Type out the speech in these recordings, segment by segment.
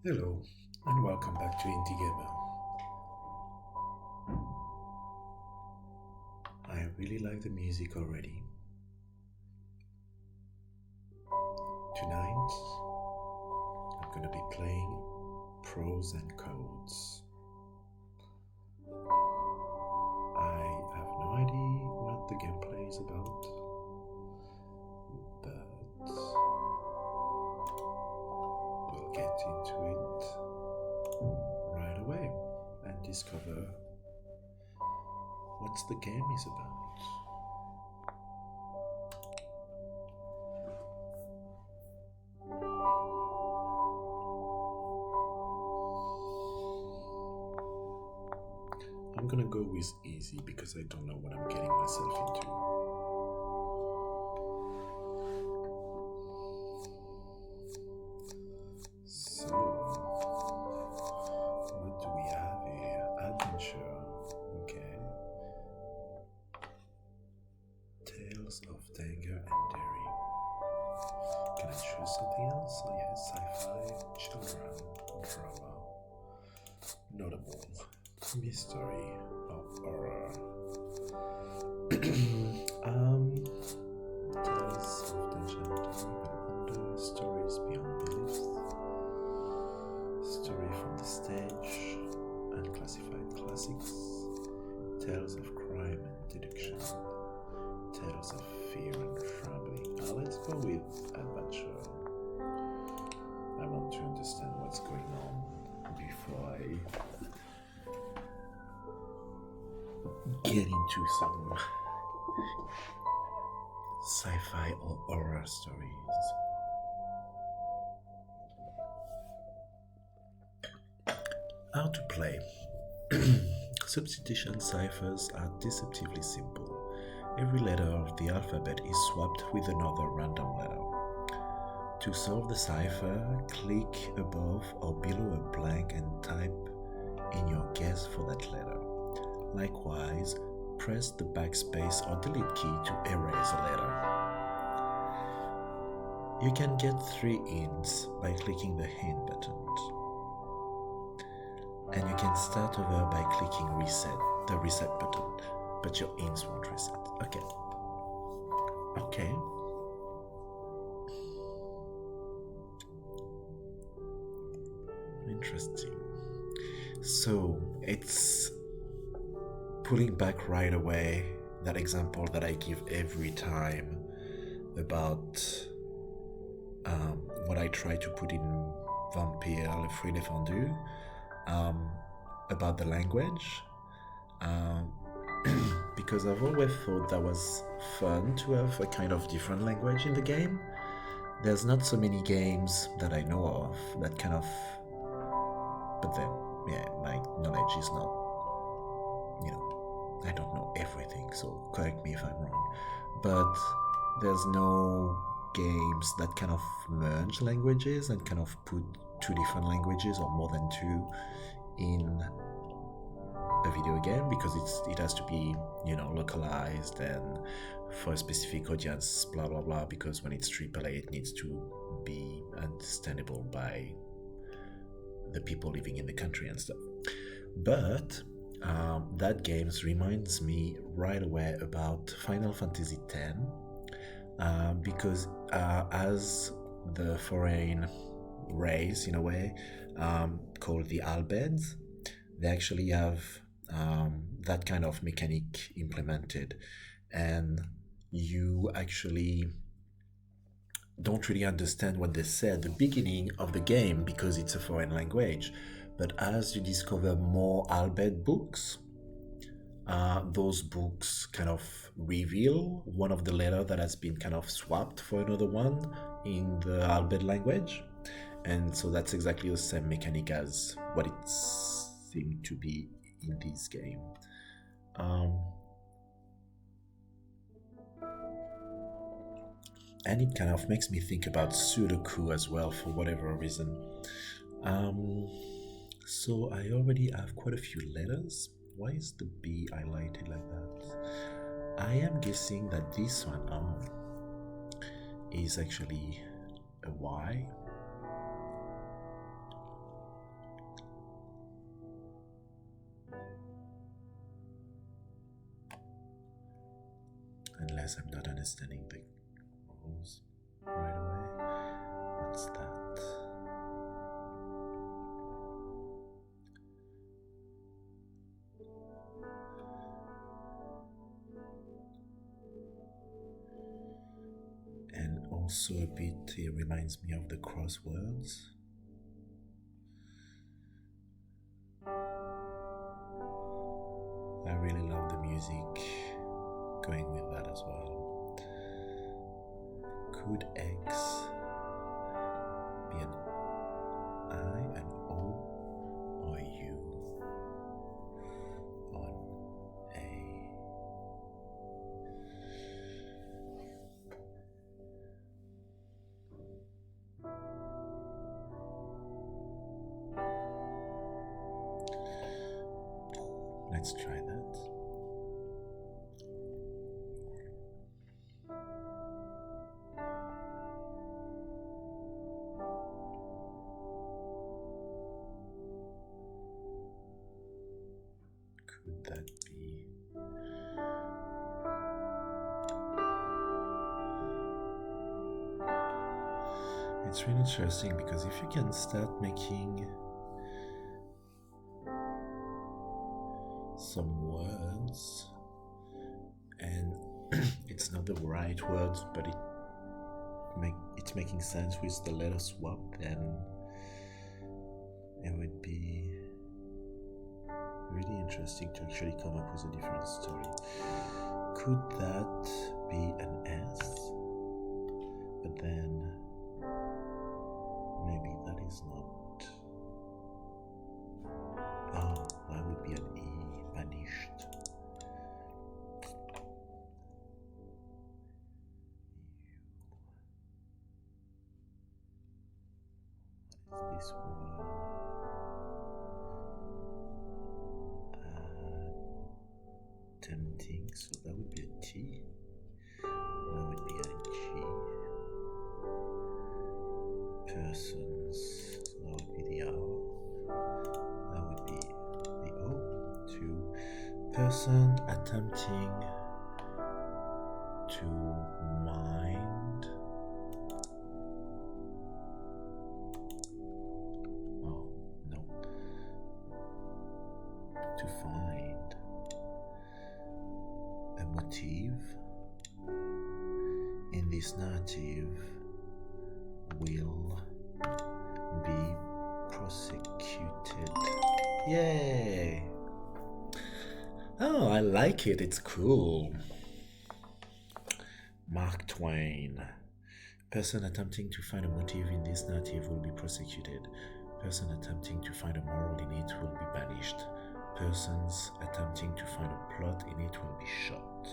Hello, and welcome back to Indie Gamer. I really like the music already. Tonight, I'm gonna be playing Prose and Codes. I have no idea what the gameplay is about, but we'll get into it right away and discover what the game is about. I'm gonna go with easy because I don't know what I'm getting myself into. So, what do we have here? Adventure. Okay. Tales of Danger and Daring. Can I choose something else? Oh yes, sci-fi, children, drama, notable, mystery, or horror. Tales of Danger and Daring and Wonder, stories beyond beliefs, story from the stage, unclassified classics, tales of crime and deduction, tales of fear and trembling. Let's go with adventure. I want to understand what's going on before I get into some sci-fi or horror stories. How to play. Substitution ciphers are deceptively simple. Every letter of the alphabet is swapped with another random letter. To solve the cipher, click above or below a blank and type in your guess for that letter. Likewise, press the backspace or delete key to erase a letter. You can get 3 hints by clicking the hint button. And you can start over by clicking reset, the reset button, but your hints won't reset. Okay. Interesting. So it's pulling back right away that example that I give every time about what I try to put in Vampire Le Fruit Défendu, about the language, because I've always thought that was fun to have a kind of different language in the game. There's not so many games that I know of that kind of, but then, yeah, my knowledge is not, I don't know everything, so correct me if I'm wrong, but there's no games that kind of merge languages and kind of put 2 different languages or more than 2 in a video game, because it has to be localized and for a specific audience, blah blah blah, because when it's AAA it needs to be understandable by the people living in the country and stuff. But that game reminds me right away about Final Fantasy X, because as the foreign race, in a way, called the Albeds, they actually have that kind of mechanic implemented, and you actually don't really understand what they say at the beginning of the game because it's a foreign language. But as you discover more Albed books, those books kind of reveal one of the letters that has been kind of swapped for another one in the Albed language. And so that's exactly the same mechanic as what it seemed to be in this game. And it kind of makes me think about Sudoku as well, for whatever reason. So I already have quite a few letters. Why is the B highlighted like that? I am guessing that this one is actually a Y. realize I'm not understanding the rules right away. What's that? And also a bit, it reminds me of the crosswords. I really love the music going with that as well. Could X be an I, an O, or U on A? Let's try that. Could that be? It's really interesting because if you can start making some words and it's not the right words, but it's making sense with the letter swap, then it would be really interesting to actually come up with a different story. Could that be an S? But then maybe that is not. Oh, that would be an E, banished. What is this word? Tempting, so that would be a T. That would be a G. Persons, so that would be the R. That would be the O. To person attempting to mind. Oh, no. To find a motive in this narrative will be prosecuted. Yay! Oh, I like it. It's cool. Mark Twain. Person attempting to find a motive in this narrative will be prosecuted. Person attempting to find a moral in it will be banished. Persons attempting to find a plot in it will be shot.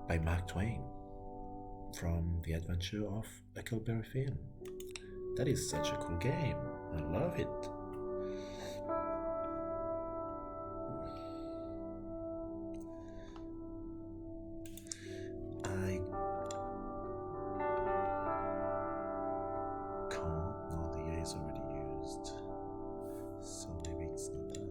By Mark Twain, from The Adventure of Huckleberry Finn. That is such a cool game. I love it. I can't. No, the A is already used. So maybe it's not that.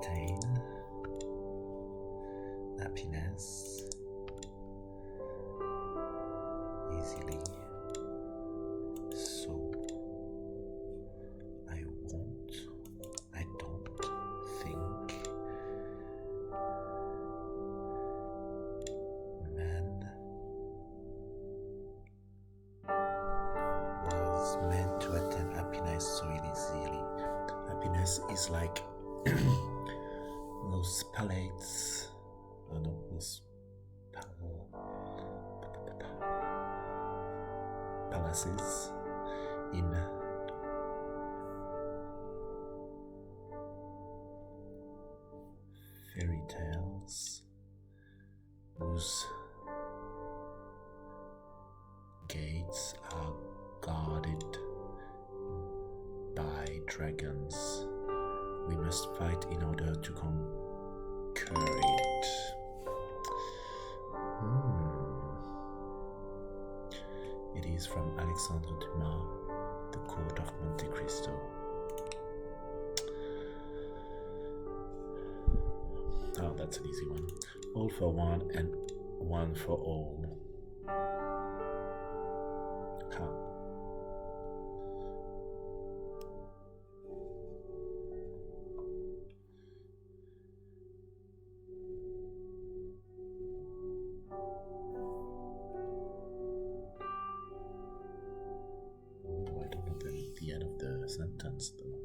Attain happiness easily. So I don't think man was meant to attain happiness so easily. Happiness is like those palaces, those palaces in fairy tales whose gates are guarded by dragons. We must fight in order to conquer it. It is from Alexandre Dumas, The Court of Monte Cristo. Oh, that's an easy one. All for one and one for all. Oh, I don't know the end of the sentence though.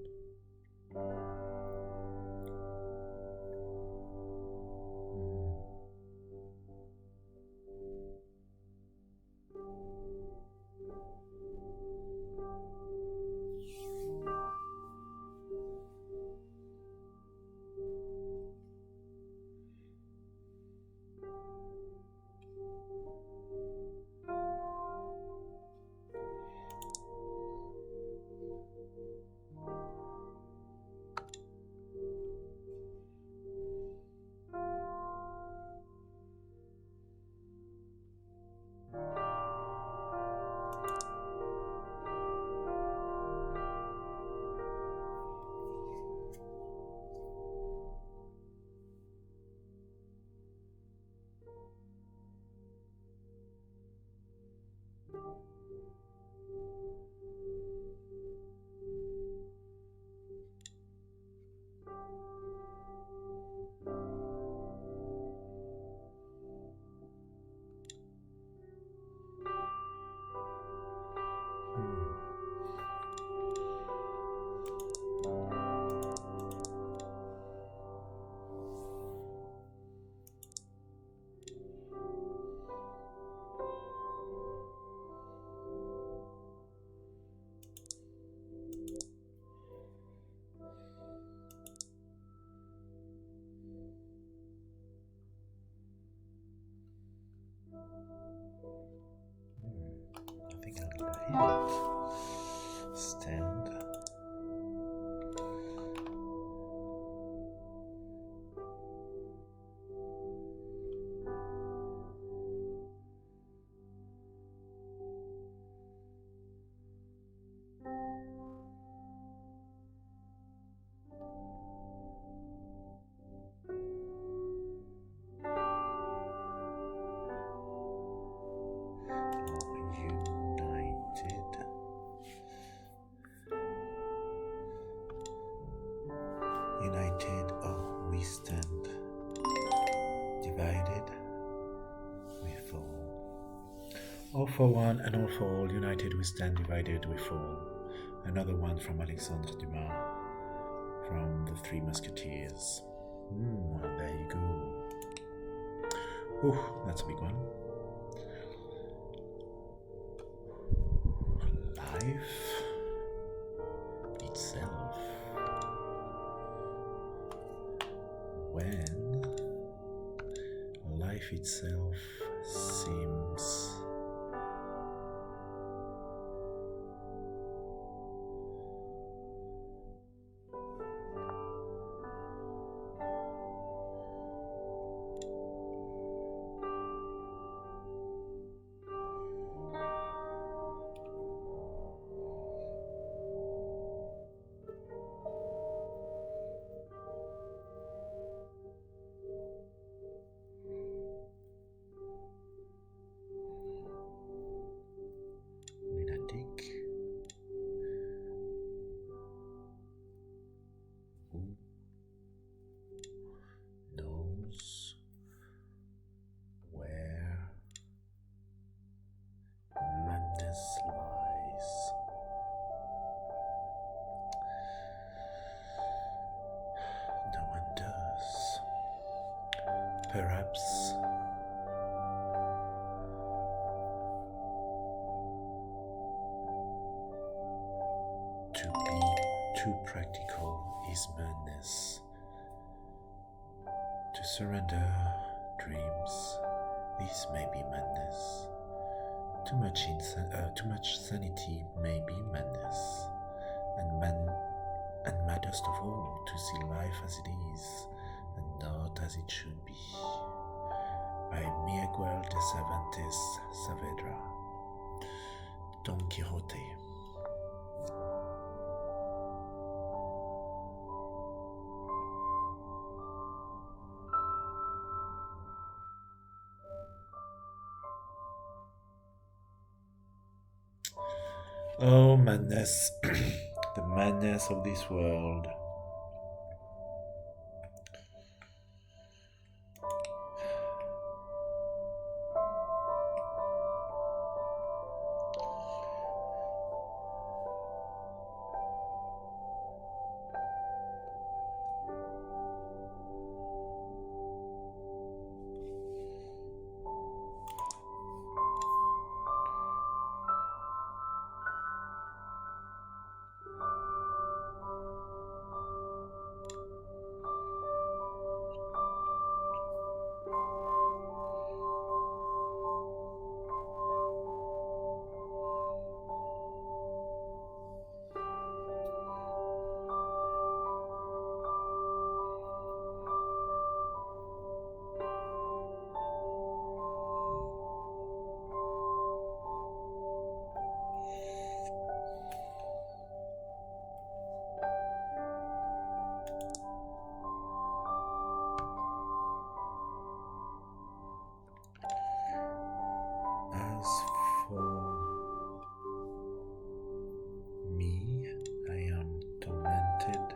I think I'll do it. Stand. United, oh, we stand. Divided, we fall. All for one and all for all, united we stand, divided we fall. Another one from Alexandre Dumas, from The Three Musketeers. Well, there you go. Ooh, that's a big one. Life itself. When life itself seems knows where madness lies. No one does. Perhaps to be too practical is madness. To surrender dreams, this may be madness. Too much sanity may be madness, and maddest of all, to see life as it is, and not as it should be. By Miguel de Cervantes Saavedra. Don Quixote. Oh, madness, the madness of this world. As for me, I am tormented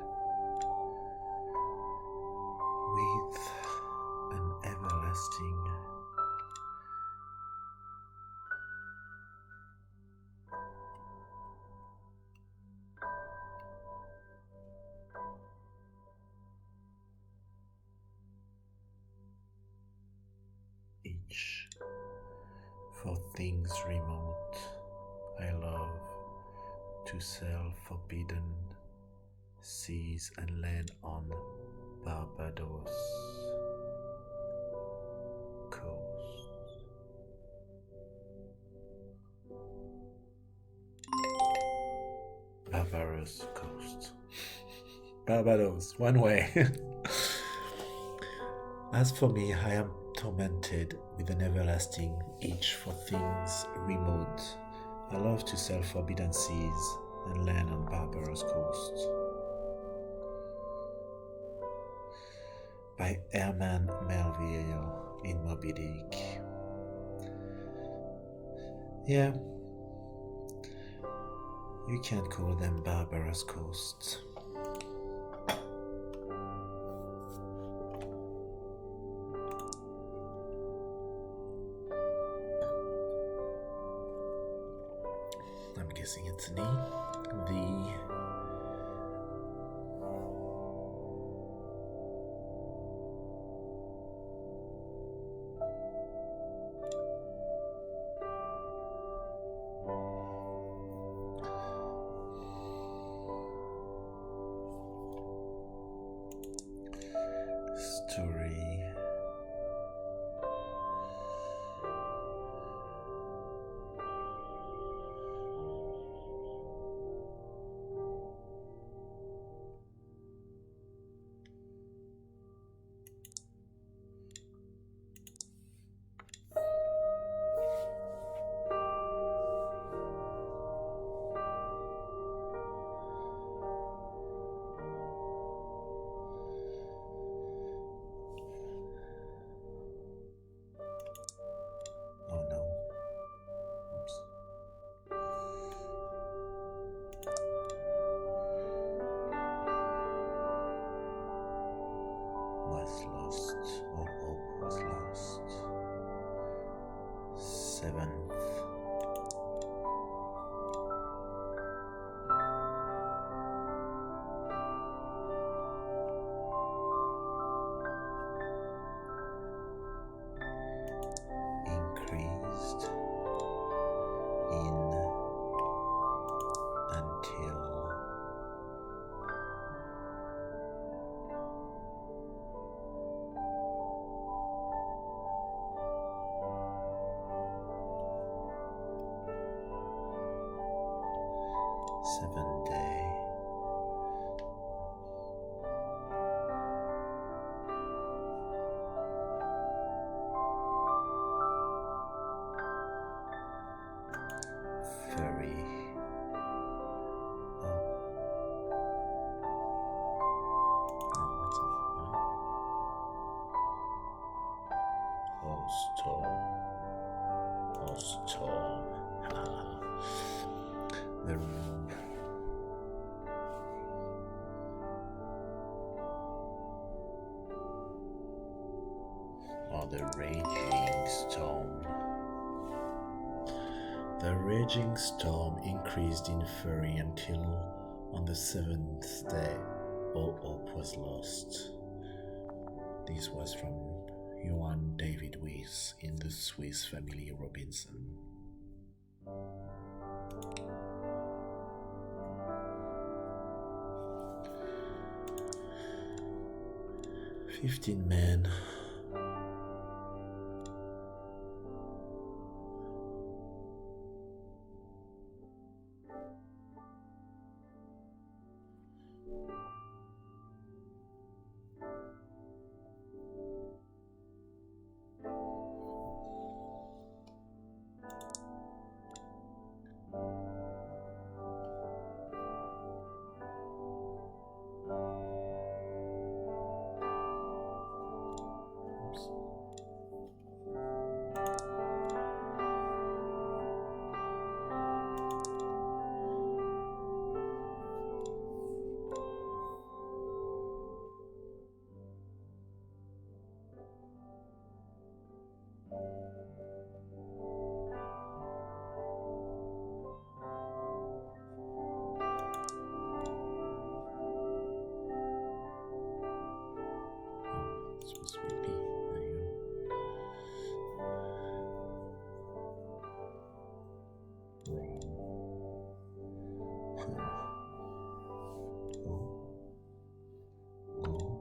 with an everlasting itch for things remote. I love to sail forbidden seas and land on Barbados coast. Barbados coast. Barbados, one way. As for me, I am tormented with an everlasting itch for things remote. I love to sail forbidden seas and land on Barbados coast. By Herman Melville in Moby Dick. Yeah, you can't call them Barbados coasts. I'm guessing it's an E. Story. Oh no. Oops. Was lost. All hope was lost. Seventh. Increased in until 7 day. Furry. Storm. The raging storm. The raging storm increased in fury until on the 7th day all hope was lost. This was from Johann David Wyss in the Swiss Family Robinson. "15 men supposed to be P. There you go. Wrong.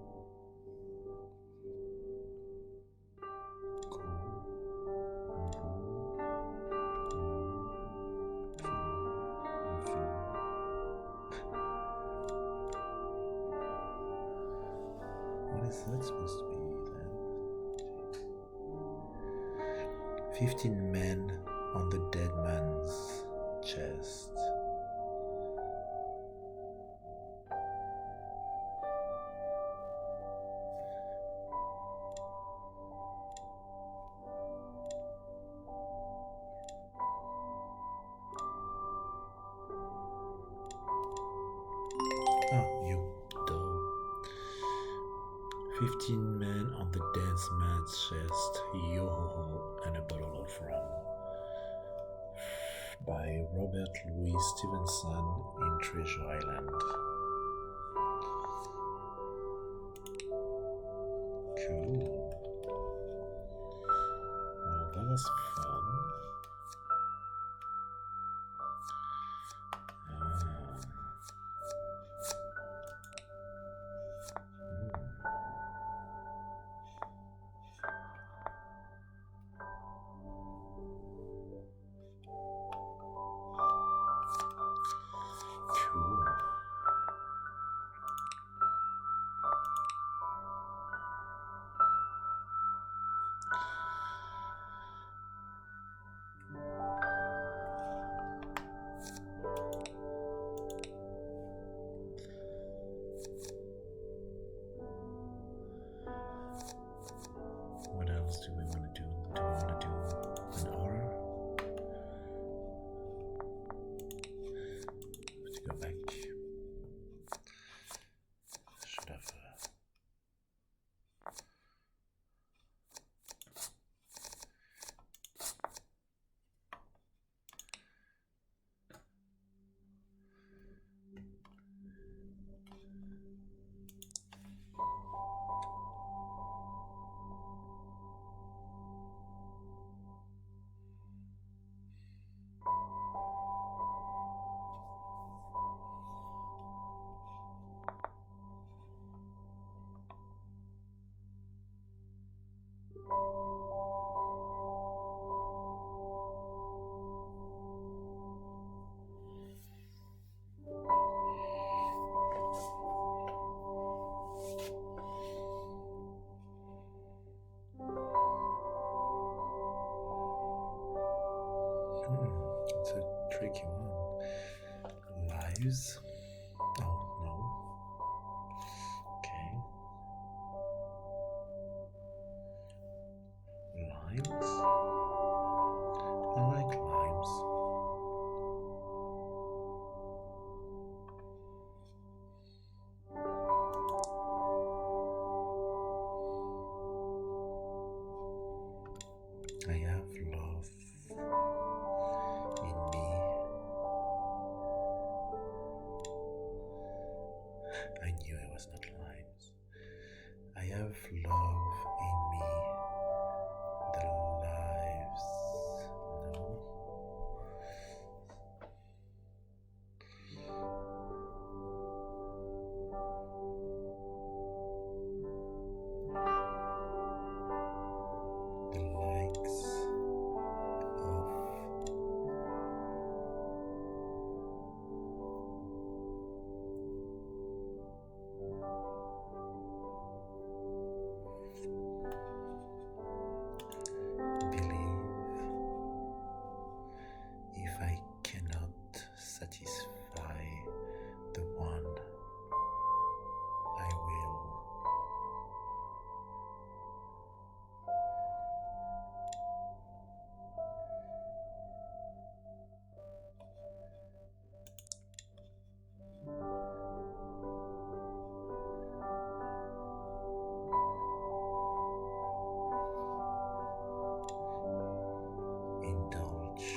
What is that supposed to be then? 15 men on the dead man's chest. Oh, you doll. 15 men on the dead man's chest, yo-ho-ho, and a bottle of rum. By Robert Louis Stevenson in Treasure Island. Cool. Well, that was fun. It's a tricky one. Lives? Oh, no. Okay. Limes? I like limes. I have love in me. I knew it was not limes. I have love in me. The lives. No. The likes of believe if I cannot satisfy the one, I will indulge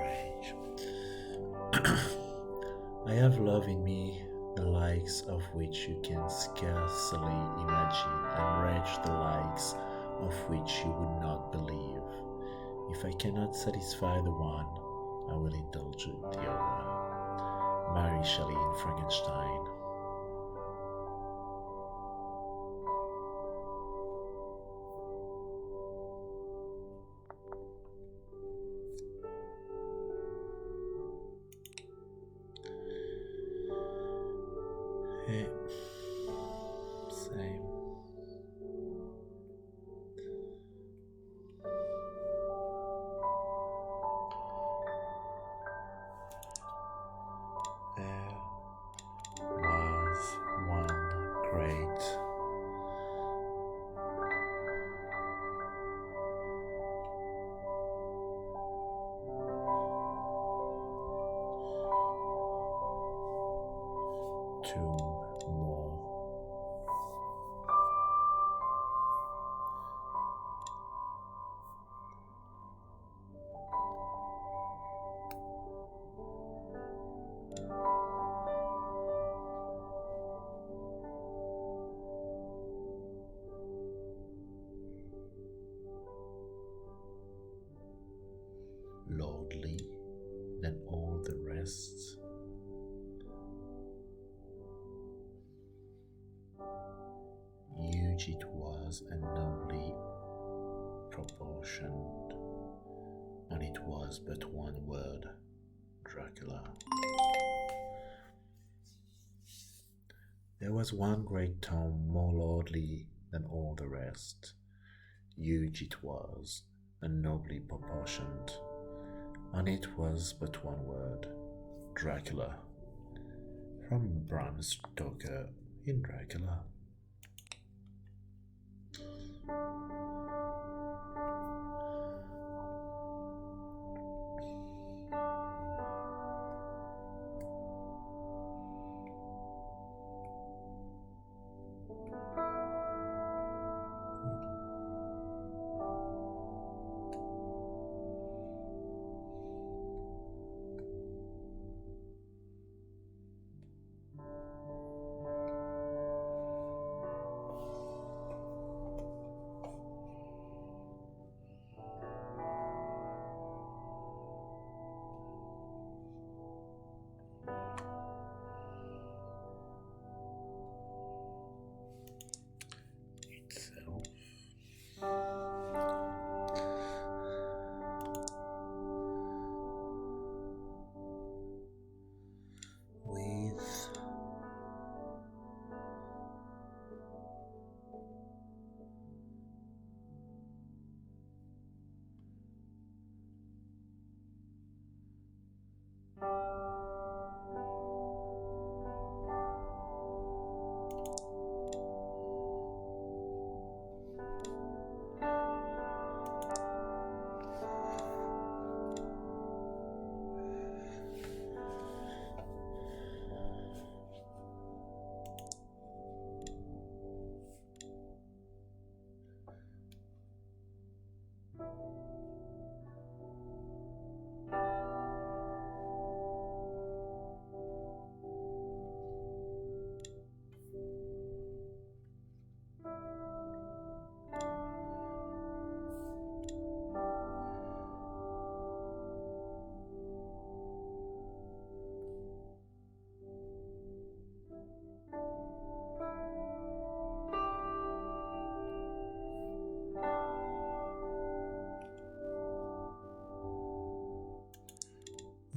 rage. I have love in me, the likes of which you can scarcely imagine, and rage the likes of which you would not believe. If I cannot satisfy the one, I will indulge the other. Mary Shelley in Frankenstein. Yeah, same. There was one great two more lordly than all the rest. Huge it was and nobly proportioned, and it was but one word, Dracula. There was one great tomb more lordly than all the rest. Huge it was and nobly proportioned, and it was but one word, Dracula. From Bram Stoker in Dracula.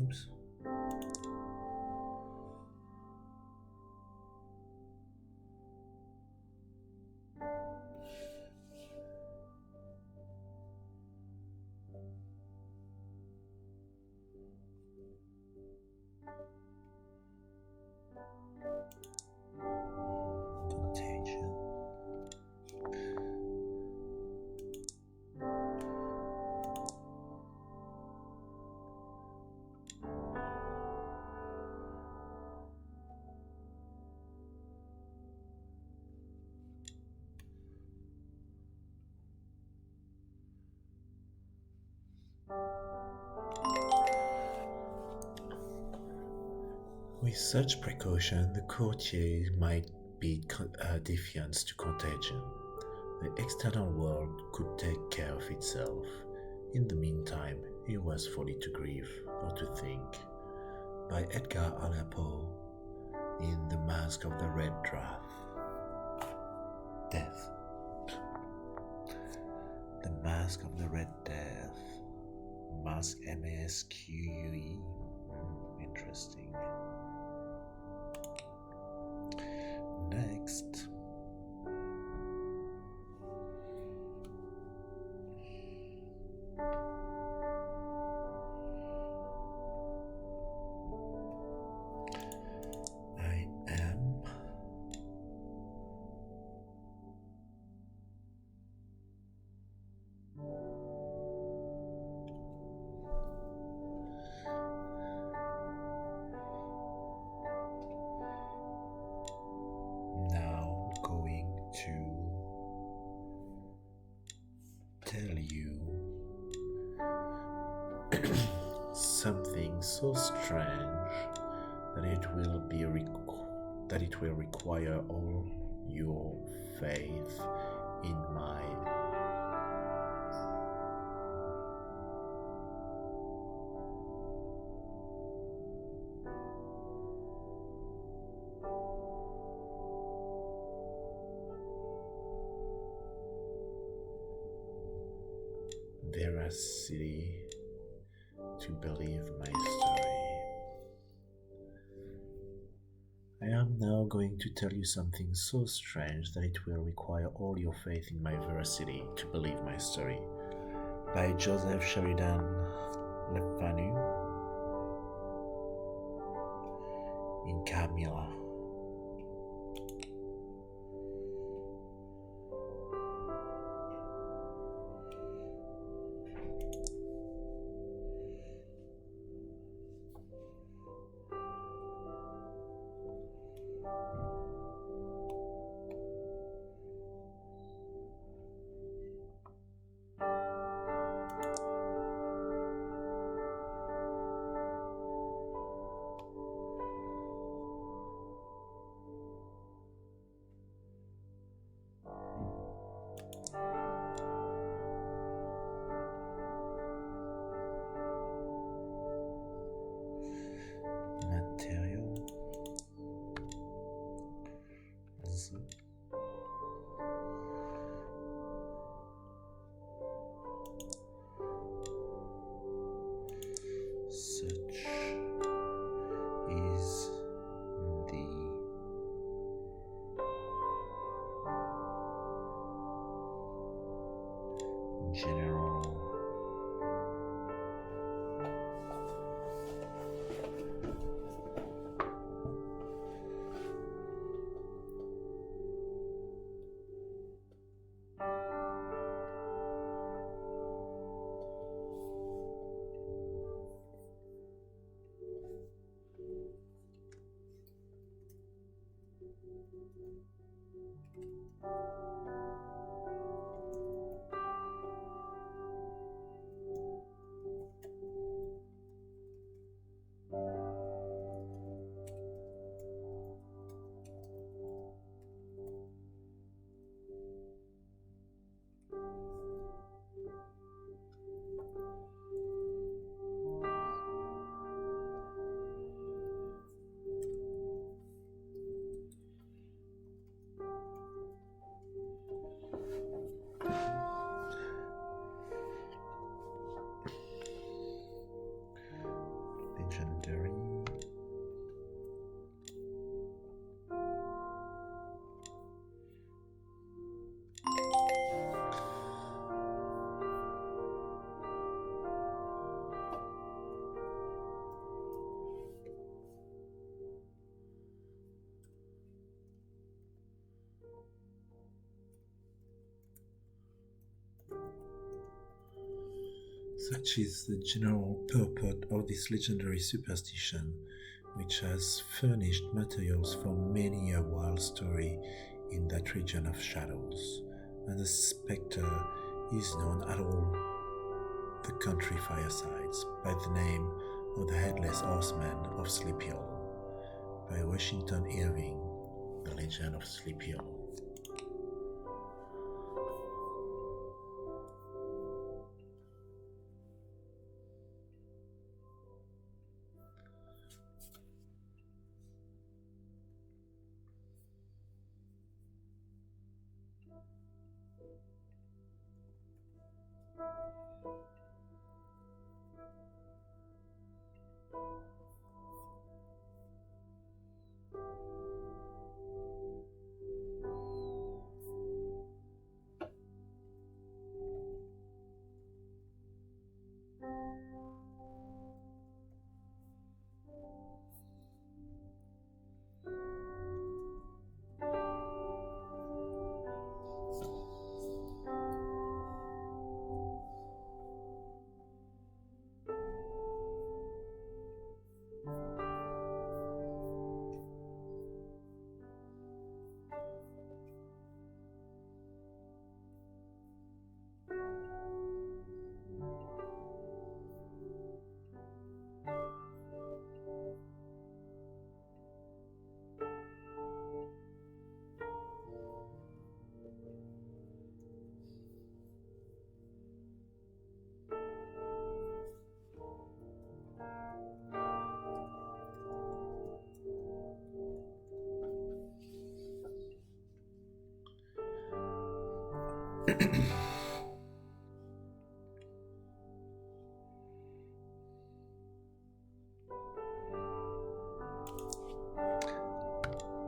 Oops. Contagion. With such precaution, the courtier might be defiant to contagion. The external world could take care of itself. In the meantime, he was folly to grieve or to think. By Edgar Allan Poe in The Mask of the Red Death. The Mask of the Red Death. Mask Masque. Interesting. Next. I am now going to tell you something so strange that it will require all your faith in my veracity to believe my story. I am now going to tell you something so strange that it will require all your faith in my veracity to believe my story. By Joseph Sheridan Le Fanu in Camilla. Such is the general Such is the general purport of this legendary superstition, which has furnished materials for many a wild story in that region of shadows, and the spectre is known at all the country firesides by the name of the Headless Horseman of Sleepy Hollow, by Washington Irving, The Legend of Sleepy Hollow.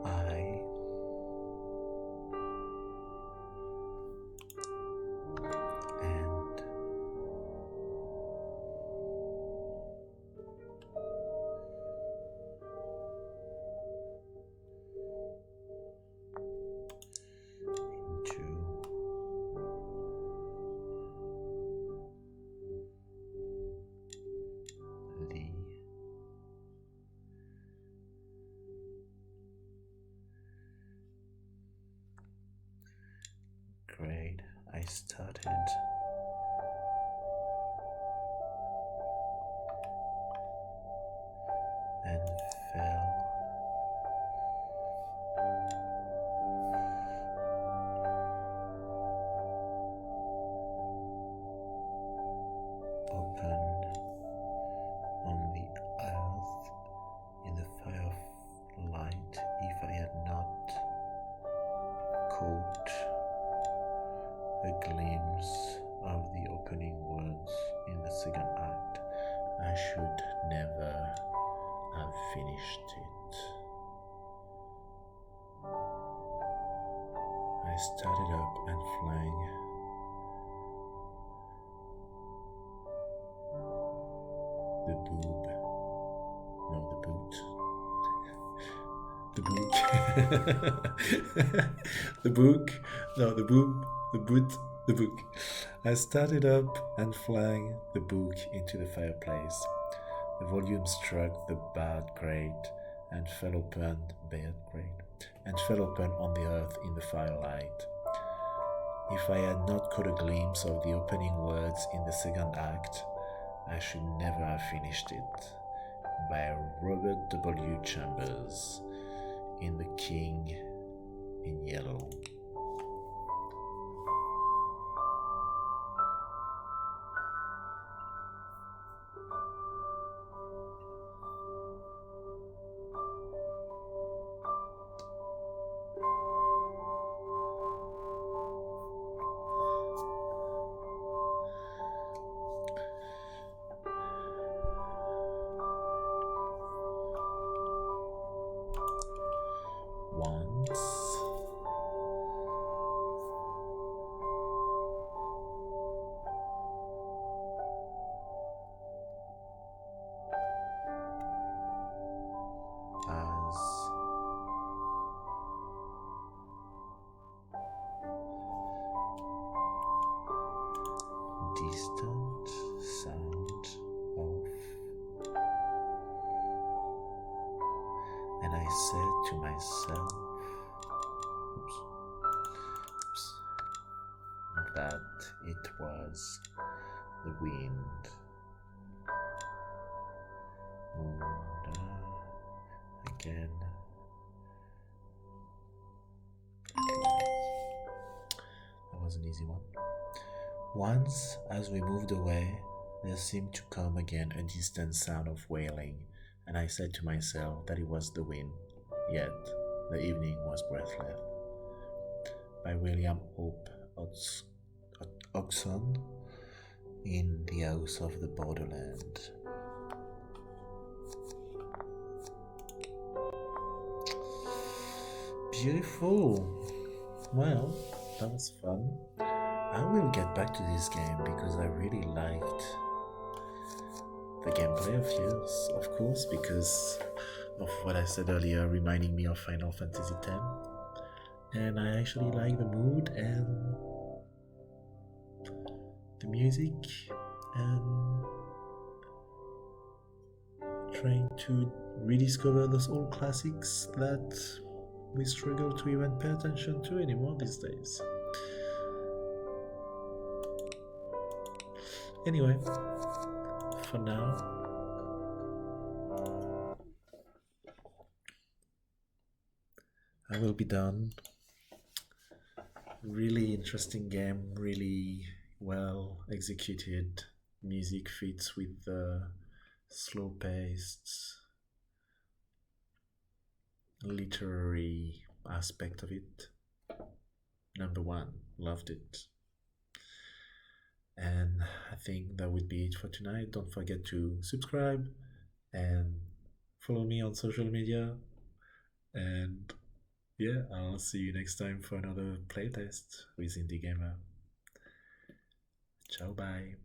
I and into the grade I started and fell open on the earth in the firelight if I had not caught a glimpse of the opening words in the second act, I should never have finished it. I started up and flying the boob, no, the boot, the book, the book, no, the boob, the boot, the book. I started up and flung the book into the fireplace. The volume struck the bad grate and fell open, on the earth in the firelight. If I had not caught a glimpse of the opening words in the second act, I should never have finished it. By Robert W. Chambers, in The King in Yellow. Once said to myself, oops, oops, that it was the wind. Again. That was an easy one. Once, as we moved away, there seemed to come again a distant sound of wailing, and I said to myself that it was the wind. Yet the evening was breathless. By William Hope Hodgson in The House of the Borderland. Beautiful. Well, that was fun. I will get back to this game because I really liked the gameplay of yours, of course, because of what I said earlier, reminding me of Final Fantasy X. And I actually like the mood and the music and trying to rediscover those old classics that we struggle to even pay attention to anymore these days. Anyway, for now, I will be done. Really interesting game, really well executed. Music fits with the slow paced literary aspect of it. Number one, loved it. And I think that would be it for tonight. Don't forget to subscribe and follow me on social media. And yeah, I'll see you next time for another playtest with Indie Gamer. Ciao, bye.